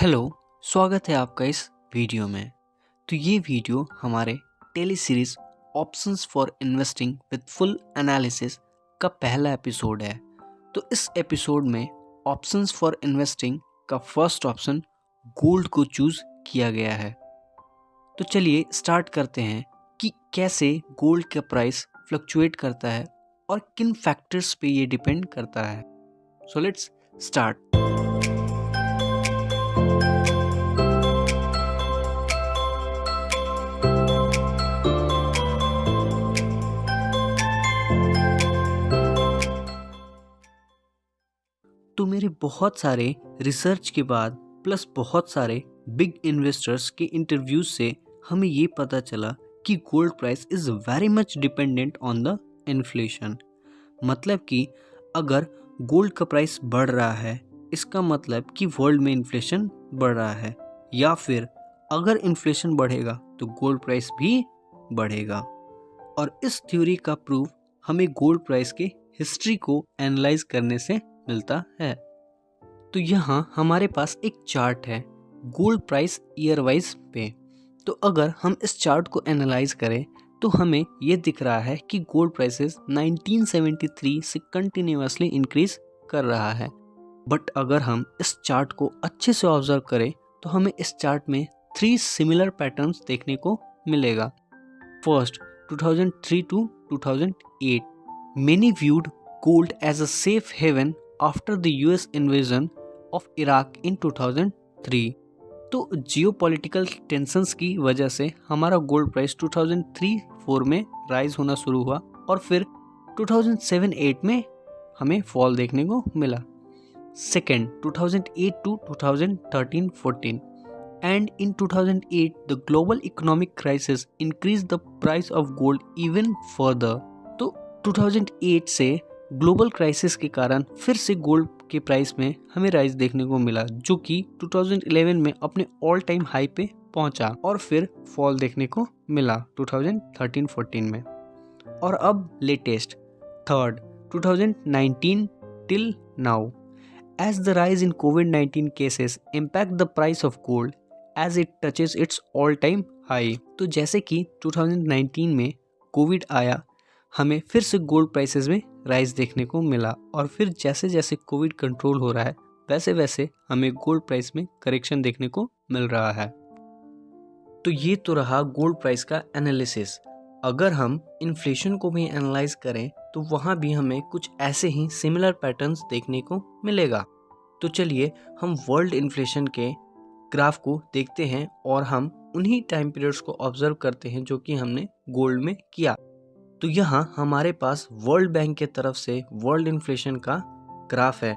Hello, स्वागत है आपका इस वीडियो में। तो ये वीडियो हमारे tele series options for investing with full analysis का पहला एपिसोड है। तो इस एपिसोड में ऑप्शंस फॉर इन्वेस्टिंग का फर्स्ट ऑप्शन गोल्ड को चूज किया गया है। तो चलिए स्टार्ट करते हैं कि कैसे गोल्ड का प्राइस फ्लक्चुएट करता है और किन फैक्टर्स पे ये डिपेंड करता है। So let's start. तो मेरे बहुत सारे रिसर्च के बाद प्लस बहुत सारे बिग इन्वेस्टर्स के इंटरव्यूज से हमें ये पता चला कि gold price is very much dependent on the inflation. मतलब कि अगर गोल्ड का प्राइस बढ़ रहा है इसका मतलब कि वर्ल्ड में इन्फ्लेशन बढ़ रहा है, या फिर अगर इन्फ्लेशन बढ़ेगा तो गोल्ड प्राइस भी बढ़ेगा। और इस थ्योरी का प्रूफ हमें गोल्ड प्राइस के हिस्ट्री को एनालाइज करने से मिलता है। तो यहाँ हमारे पास एक चार्ट है गोल्ड प्राइस ईयर वाइज पे। तो अगर हम इस चार्ट को एनालाइज करें तो हमें ये दिख रहा है कि गोल्ड प्राइसेस 1973 से कंटिन्यूअसली इंक्रीज कर रहा है। बट अगर हम इस चार्ट को अच्छे से ऑब्जर्व करें तो हमें इस चार्ट में 3 सिमिलर पैटर्न्स देखने को मिलेगा। First, 2003 to 2008, many viewed gold as a safe haven after the US invasion of Iraq in 2003। तो जियोपॉलिटिकल टेंशंस की वजह से हमारा गोल्ड प्राइस 2003-4 में राइज होना शुरू हुआ और फिर 2007-8 में हमें फॉल देखने को मिला। Second, 2008 to 2013-14, and in 2008 the global economic crisis increased the price of gold even further। तो 2008 से ग्लोबल क्राइसिस के कारण फिर से गोल्ड के प्राइस में हमें राइज देखने को मिला, जो कि 2011 में अपने ऑल टाइम हाई पे पहुंचा और फिर फॉल देखने को मिला 2013-14 में। और अब latest third, 2019 till now, as the rise in COVID-19 cases impact the price of gold as it touches its all-time high। तो जैसे कि 2019 में कोविड आया, हमें फिर से गोल्ड प्राइसेस में राइज देखने को मिला और फिर जैसे जैसे कोविड कंट्रोल हो रहा है वैसे वैसे हमें गोल्ड प्राइस में करेक्शन देखने को मिल रहा है। तो ये तो रहा गोल्ड प्राइस का एनालिसिस। अगर हम इन्फ्लेशन को भी एनालाइज करें तो वहाँ भी हमें कुछ ऐसे ही सिमिलर पैटर्न्स देखने को मिलेगा। तो चलिए हम वर्ल्ड इन्फ्लेशन के ग्राफ को देखते हैं और हम उन्हीं टाइम पीरियड्स को ऑब्जर्व करते हैं जो कि हमने गोल्ड में किया। तो यहाँ हमारे पास वर्ल्ड बैंक के तरफ से वर्ल्ड इन्फ्लेशन का ग्राफ है।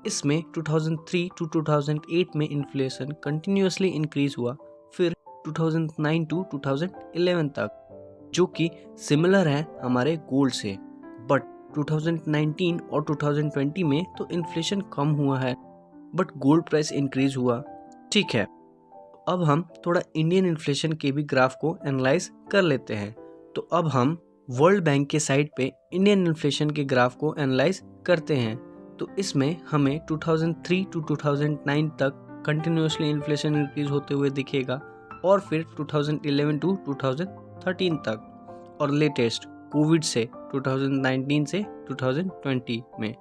इसमें 2003 to 2008 में इन्फ्लेशन कंटिन्यूअसली इंक्रीज हुआ, फिर 2009 to 2011 तक, जो कि सिमिलर है हमारे गोल्ड से। बट 2019 और 2020 में तो इन्फ्लेशन कम हुआ है बट गोल्ड प्राइस इंक्रीज हुआ। ठीक है, अब हम थोड़ा इंडियन इन्फ्लेशन के भी ग्राफ को एनालाइज कर लेते हैं। तो अब हम वर्ल्ड बैंक के साइड पे इंडियन इन्फ्लेशन के ग्राफ को एनालाइज करते हैं। तो इसमें हमें 2003 to 2009 तक कंटिन्यूअसली इन्फ्लेशन इंक्रीज होते हुए दिखेगा और फिर 2011 to 2013 तक, और लेटेस्ट कोविड से 2019 से 2020 में।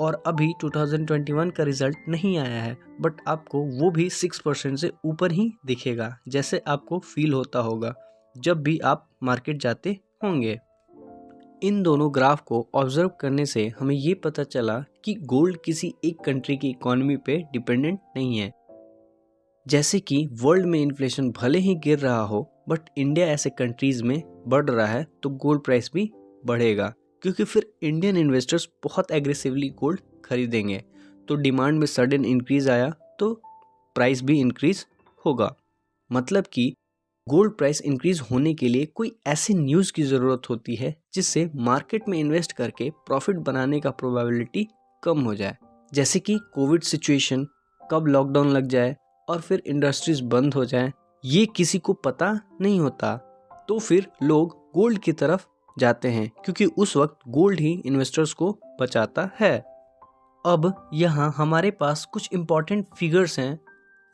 और अभी 2021 का रिजल्ट नहीं आया है बट आपको वो भी 6% से ऊपर ही दिखेगा, जैसे आपको फील होता होगा जब भी आप मार्केट जाते होंगे। इन दोनों ग्राफ को ऑब्जर्व करने से हमें ये पता चला कि गोल्ड किसी एक कंट्री की इकोनॉमी पे डिपेंडेंट नहीं है। जैसे कि वर्ल्ड में इन्फ्लेशन भले ही गिर रहा हो बट इंडिया ऐसे कंट्रीज में बढ़ रहा है तो गोल्ड प्राइस भी बढ़ेगा, क्योंकि फिर इंडियन इन्वेस्टर्स बहुत एग्रेसिवली गोल्ड खरीदेंगे। तो डिमांड में सडन इंक्रीज आया तो प्राइस भी इंक्रीज होगा। मतलब कि गोल्ड प्राइस इंक्रीज होने के लिए कोई ऐसी न्यूज़ की ज़रूरत होती है जिससे मार्केट में इन्वेस्ट करके प्रॉफिट बनाने का प्रोबेबिलिटी कम हो जाए। जैसे कि कोविड सिचुएशन, कब लॉकडाउन लग जाए और फिर इंडस्ट्रीज बंद हो जाए, ये किसी को पता नहीं होता। तो फिर लोग गोल्ड की तरफ जाते हैं क्योंकि उस वक्त गोल्ड ही इन्वेस्टर्स को बचाता है। अब यहाँ हमारे पास कुछ इम्पॉर्टेंट फिगर्स हैं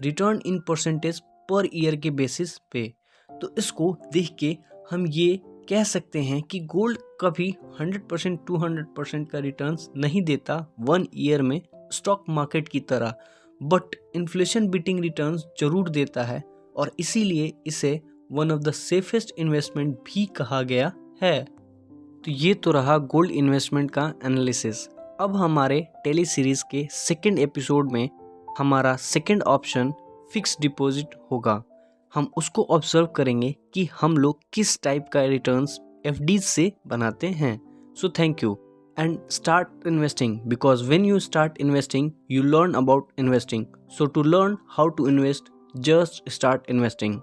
return in percentage per year के बेसिस पे। तो इसको देख के हम ये कह सकते हैं कि गोल्ड कभी 100% 200% का रिटर्न्स नहीं देता 1 ईयर में स्टॉक मार्केट की तरह, बट इन्फ्लेशन बीटिंग रिटर्न्स जरूर देता है और इसीलिए इसे one of the safest investment भी कहा गया है। तो ये तो रहा गोल्ड इन्वेस्टमेंट का एनालिसिस। अब हमारे टेली सीरीज के सेकंड एपिसोड में हमारा सेकंड ऑप्शन फिक्स डिपॉजिट होगा। हम उसको ऑब्जर्व करेंगे कि हम लोग किस टाइप का रिटर्न्स एफडीज से बनाते हैं। So thank you and start investing, because when you start investing you learn about investing. So to learn how to invest, just start investing.